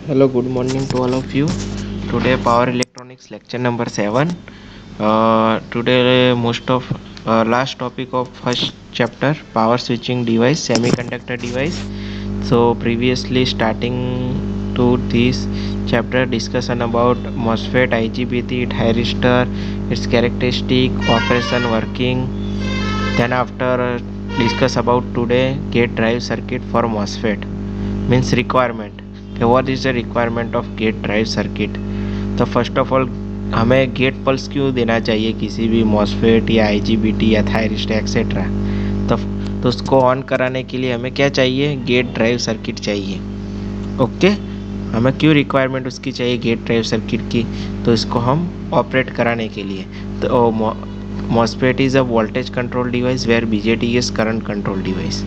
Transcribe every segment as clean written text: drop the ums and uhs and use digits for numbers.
Hello, good morning to all of you. Today, power electronics lecture number 7. Today, most of last topic of first chapter, power switching device, semiconductor device. So, previously, starting to this chapter, discussion about MOSFET, IGBT, thyristor, its characteristic, operation, working. Then, after discuss about today, gate drive circuit for MOSFET means requirement. Okay, what is the requirement of gate drive circuit? तो first of all हमें gate pulse क्यों देना चाहिए किसी भी MOSFET या IGBT या thyristor etcetera? तो तो उसको ऑन कराने के लिए हमें क्या चाहिए? गेट ड्राइव सर्किट चाहिए। ओके, हमें क्यों रिक्वायरमेंट उसकी चाहिए गेट ड्राइव सर्किट की? तो इसको हम ऑपरेट कराने के लिए। तो MOSFET is a voltage control device where BJT is current control device.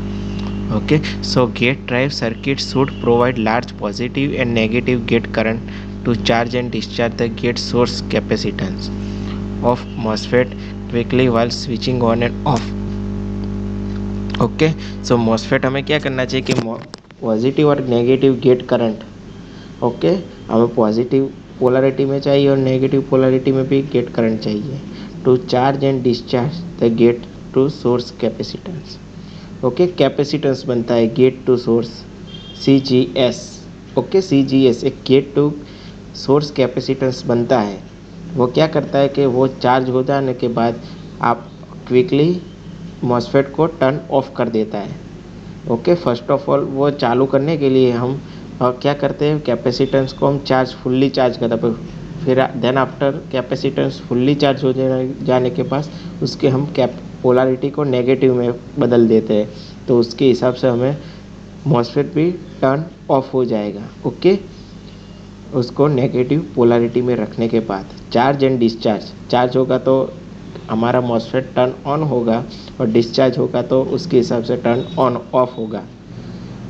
Okay, so gate drive circuit should provide large positive and negative gate current to charge and discharge the gate source capacitance of MOSFET quickly while switching on and off. Okay, so MOSFET हमें क्या करना चाहिए कि positive और negative gate current, okay, हमें positive polarity में चाहिए और नेगेटिव पोलरिटी में भी गेट करंट चाहिए to charge and discharge the gate to source capacitance. Okay, capacitance बनता है gate to source C G S. Okay, C G S एक गेट टू सोर्स कैपेसिटेंस बनता है. वो क्या करता है कि वो चार्ज हो जाने के बाद आप क्विकली मॉसफेट को टर्न ऑफ कर देता है. ओके, फर्स्ट ऑफ ऑल वो चालू करने के लिए हम क्या करते हैं, कैपेसिटेंस को हम चार्ज फुल्ली चार्ज करते हैं. फिर then after capacitance fully charge हो जाने के बाद उसके हम पोलरिटी को नेगेटिव में बदल देते हैं. तो उसके हिसाब से हमें मॉसफेट भी टर्न ऑफ हो जाएगा. ओके, उसको नेगेटिव पोलरिटी में रखने के बाद चार्ज एंड डिस्चार्ज, चार्ज होगा तो हमारा मॉसफेट टर्न ऑन होगा और डिस्चार्ज होगा तो उसके हिसाब से टर्न ऑन ऑफ होगा.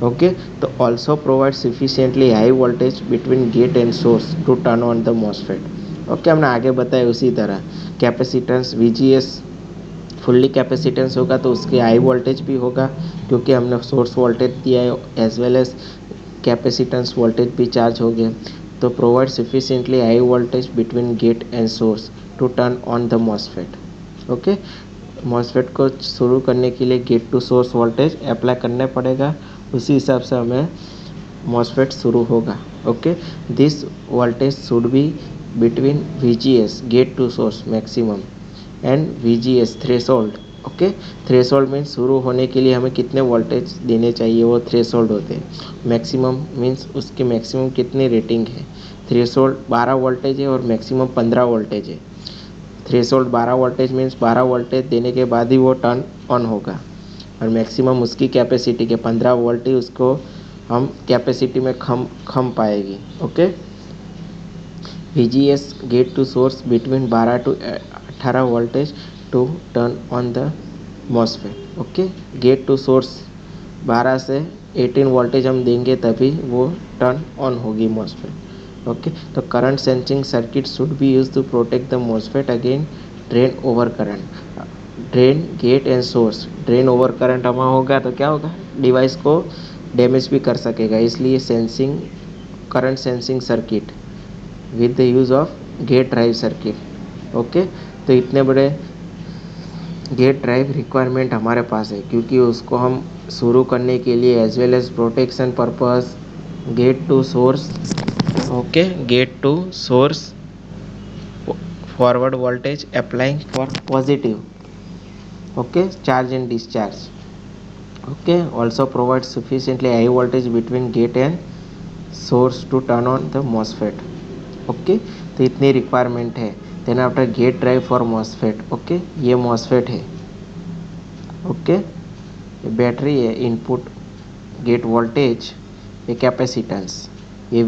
ओके, तो also provide sufficiently high voltage between gate and source to turn on the MOSFET. Okay, हमने आगे बताया उसी तरह कैपेसिटेंस VGS फुल्ली कैपेसिटेंस होगा तो उसके हाई वोल्टेज भी होगा क्योंकि हमने सोर्स वोल्टेज दिया है as well as capacitance voltage भी चार्ज हो गए. तो provide sufficiently high voltage between gate and source to turn on the MOSFET. Okay, MOSFET को शुरू करने के लिए gate to source voltage apply करना पड़ेगा, उसी हिसाब से हमें मॉसफेट शुरू होगा. Okay, this voltage should be between VGS gate to source maximum and VGS threshold. Okay, threshold means शुरू होने के लिए हमें कितने वोल्टेज देने चाहिए वो थ्रेशोल्ड होते हैं. मैक्सिमम मीन्स उसके मैक्सिमम कितनी रेटिंग है. थ्रेशोल्ड 12 वोल्टेज है और मैक्सिमम 15 वोल्टेज है. थ्रेशोल्ड 12 वोल्टेज मीन्स 12 वोल्टेज देने के बाद ही वो टर्न ऑन होगा और मैक्सिमम उसकी कैपेसिटी के 15 वोल्ट ही उसको हम कैपेसिटी में खम पाएगी. Okay, VGS gate to source between 12 to 18 voltage to turn on the MOSFET. Okay, gate to source 12 से 18 वोल्टेज हम देंगे तभी वो टर्न ऑन होगी मॉसफेट. ओके, तो current sensing circuit should be use to protect the MOSFET again drain over current. Drain gate and source, drain over current हमारा होगा तो क्या होगा, डिवाइस को डैमेज भी कर सकेगा. इसलिए sensing current sensing circuit with the use of gate drive circuit. Okay, तो इतने बड़े गेट ड्राइव रिक्वायरमेंट हमारे पास है क्योंकि उसको हम शुरू करने के लिए as well as protection purpose gate to source. Okay, gate to source forward voltage applying for positive. Okay, charge and discharge. Okay, also provide sufficiently high voltage between gate and source to turn on the MOSFET. Okay, तो इतनी requirement है. Then after gate drive for MOSFET. Okay, ये MOSFET है. Okay, ये battery है, input gate voltage, ये capacitance, ये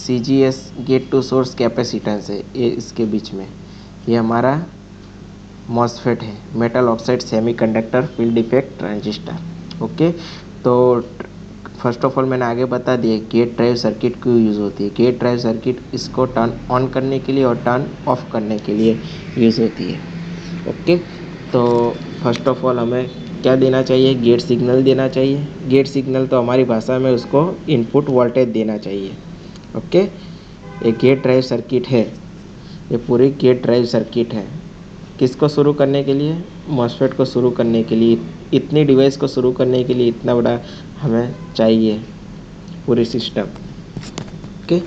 CGS gate to source capacitance है, ये इसके बीच में ये हमारा मॉसफेट है, metal oxide semiconductor field effect transistor. Okay, तो फर्स्ट ऑफ ऑल मैंने आगे बता दिया गेट ड्राइव सर्किट क्यों यूज़ होती है. गेट ड्राइव सर्किट इसको टर्न ऑन करने के लिए और टर्न ऑफ करने के लिए यूज़ होती है. ओके, तो फर्स्ट ऑफ ऑल हमें क्या देना चाहिए, गेट सिग्नल देना चाहिए. गेट सिग्नल तो हमारी भाषा में उसको इनपुट वोल्टेज देना चाहिए. ओके, ये गेट ड्राइव सर्किट है, ये पूरी गेट ड्राइव सर्किट है। किसको शुरू करने के लिए? मॉसफेट को शुरू करने के लिए। इतनी डिवाइस को शुरू करने के लिए इतना बड़ा हमें चाहिए पूरी सिस्टम। ओके,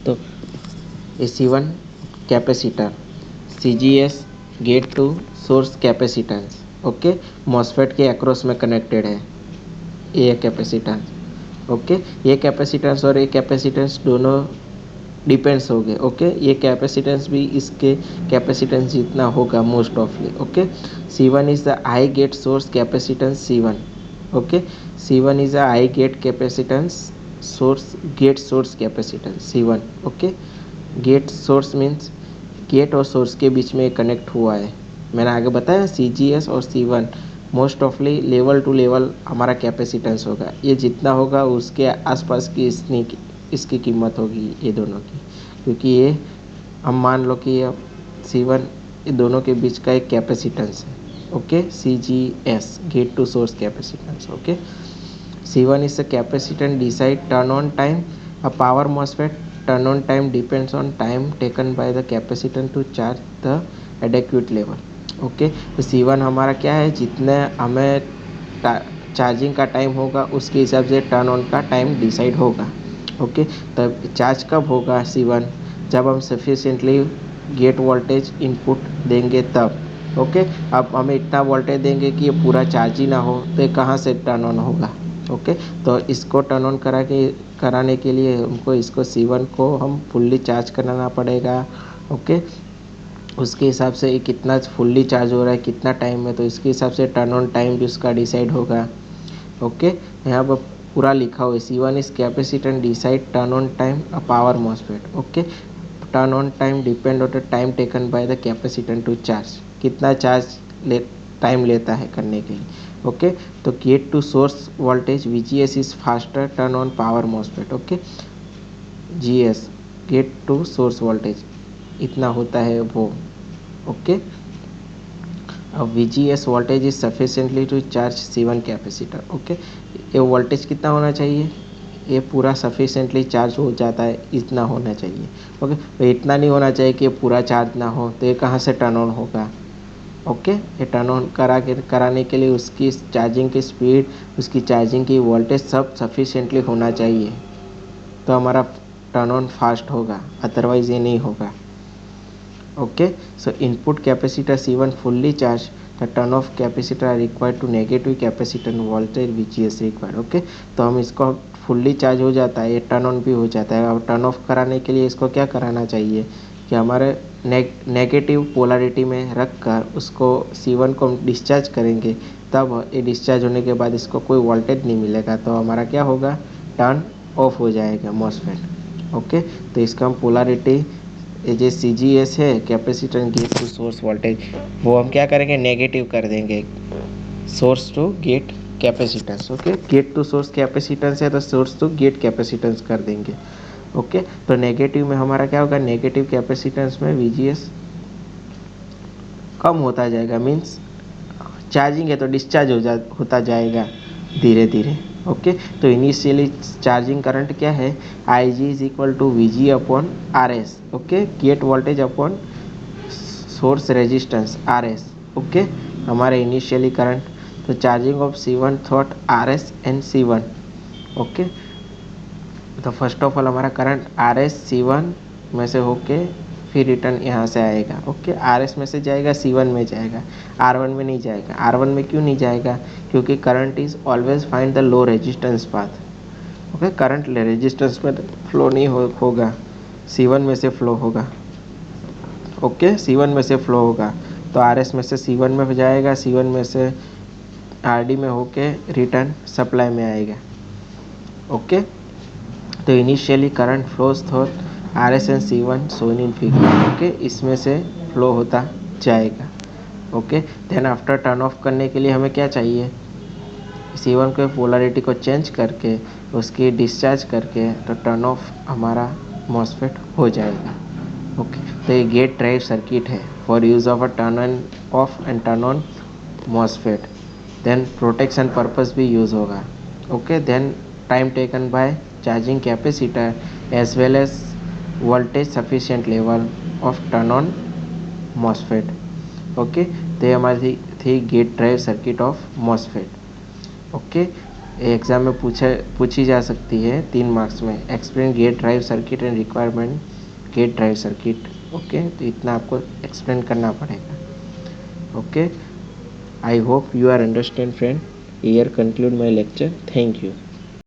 तो AC1 capacitor, CGS gate to source capacitance. Okay, MOSFET के अक्रॉस में कनेक्टेड है ये कैपेसिटेंस। ओके, ये कैपेसिटेंस और ये कैपेसिटेंस दोनों डिपेंड्स हो गए। ओके, ये कैपेसिटेंस भी इसके कैपेसिटेंस जितना होगा mostly. Okay, C1 is the I gate source capacitance C1। Okay, C1 is a I gate capacitance source, gate source capacitance C1। Okay, gate source means gate और source के बीच में connect हुआ है। मैंने आगे बताया CGS और C1 mostly level to level हमारा कैपेसिटेंस होगा। ये जितना होगा उसके आसपास की इसकी कीमत होगी ये दोनों की, क्योंकि ये हम मान लो कि ये C1 ये दोनों के बीच का एक कैपेसिटेंस है। Okay, CGS gate to source capacitance. Okay, C1 is a capacitance decide turn on time. A power MOSFET turn on time depends on time taken by the capacitance to charge the adequate level. Okay, तो C1 हमारा क्या है, जितने हमें charging का time होगा उसके हिसाब से टर्न ऑन का टाइम डिसाइड होगा। ओके, तब चार्ज कब होगा C1? जब हम सफिशिएंटली गेट वोल्टेज इनपुट देंगे तब। ओके, अब हमें इतना वोल्टेज देंगे कि ये पूरा चार्ज ही ना हो तो ये कहाँ से टर्न ऑन होगा? ओके, तो इसको टर्न ऑन कराने के लिए हमको इसको C1 को हम फुल्ली चार्ज कराना पड़ेगा। ओके, उसके हिसाब से कितना फुल्ली चार्ज हो रहा है कितना टाइम में, तो इसके हिसाब से टर्न ऑन टाइम भी उसका डिसाइड होगा। ओके, यहाँ पर पूरा लिखा हुआ है C1 is capacitance decide turn on time a power MOSFET. Okay, turn on time depend on the time taken by the capacitance to charge, कितना चार्ज टाइम लेता है करने के लिए। ओके, तो gate to source voltage VGS is faster turn on power MOSFET. Okay, GS gate to source voltage इतना होता है वो। ओके, अब VGS voltage is sufficiently to charge C1 capacitor. Okay, ये वोल्टेज कितना होना चाहिए? ये पूरा सफिशिएंटली चार्ज हो जाता है इतना होना चाहिए। ओके, तो इतना नहीं होना चाहिए कि पूरा चार्ज ना हो, तो ये कहाँ से टर्न ऑन होगा? ओके, ये टर्न ऑन कराने के लिए उसकी चार्जिंग की स्पीड, उसकी चार्जिंग की वोल्टेज सब सफिशिएंटली होना चाहिए, तो हमारा टर्न ऑन फास्ट होगा, अदरवाइज़ ये नहीं होगा। Okay, so input capacitor C1 fully charge, the turn off capacitor are required to negative capacitor voltage VGS required. Okay, तो हम इसको फुल्ली चार्ज हो जाता है, ये टर्न ऑन भी हो जाता है। अब टर्न ऑफ कराने के लिए इसको क्या कराना चाहिए कि हमारे नेगेटिव पोलरिटी में रख कर उसको C1 को हम डिस्चार्ज करेंगे, तब ये डिस्चार्ज होने के बाद इसको कोई वोल्टेज नहीं मिलेगा, तो हमारा क्या होगा, टर्न ऑफ हो जाएगा मॉसफेट। ओके, तो इसका हम पोलरिटी ये जो CGS है capacitance gate to source voltage, वो हम क्या करेंगे, नेगेटिव कर देंगे, source to gate capacitance. Okay, gate to source capacitance है तो सोर्स टू गेट कैपेसिटेंस कर देंगे। ओके, तो नेगेटिव में हमारा क्या होगा, नेगेटिव कैपेसिटेंस में VGS कम होता जाएगा, मीन्स चार्जिंग है तो डिस्चार्ज होता जाएगा धीरे धीरे। ओके, तो इनिशियली चार्जिंग करंट क्या है, IG is equal to VG upon RS। Okay, gate voltage upon source resistance RS। Okay, हमारे इनिशियली करंट, तो charging of C1 through RS and C1। Okay, तो फर्स्ट ऑफ ऑल हमारा current RS C1 में से होके फिर return यहाँ से आएगा। ओके, RS में से जाएगा C1 में जाएगा, R1 में नहीं जाएगा। R1 में क्यों नहीं जाएगा, क्योंकि current is always find the low resistance path. Okay, current resistance में फ्लो नहीं होगा, C1 में से फ्लो होगा। ओके, C1 में से फ्लो होगा, तो RS में से C1 में जाएगा, C1 में से RD में होके रिटर्न सप्लाई में आएगा। ओके, तो initially current flows through RS and C1 shown in figure. Okay, इसमें से फ्लो होता जाएगा। Okay, then after turn off करने के लिए हमें क्या चाहिए, C1 के पोलरिटी को चेंज करके उसकी डिस्चार्ज करके तो टर्न ऑफ हमारा मॉसफेट हो जाएगा। ओके, तो ये गेट ड्राइव सर्किट है for use of a turn on off and turn on MOSFET. Then protection purpose भी यूज़ होगा। Okay, then time taken by charging capacitor as well as voltage sufficient level of turn on MOSFET. Okay, तो ये हमारी थी gate drive circuit of MOSFET। Okay, exam में पूछी जा सकती है 3 मार्क्स में, explain gate drive circuit and requirement gate drive circuit. Okay, तो इतना आपको एक्सप्लेन करना पड़ेगा। Okay, I hope you are understand friend. Here conclude my lecture. Thank you.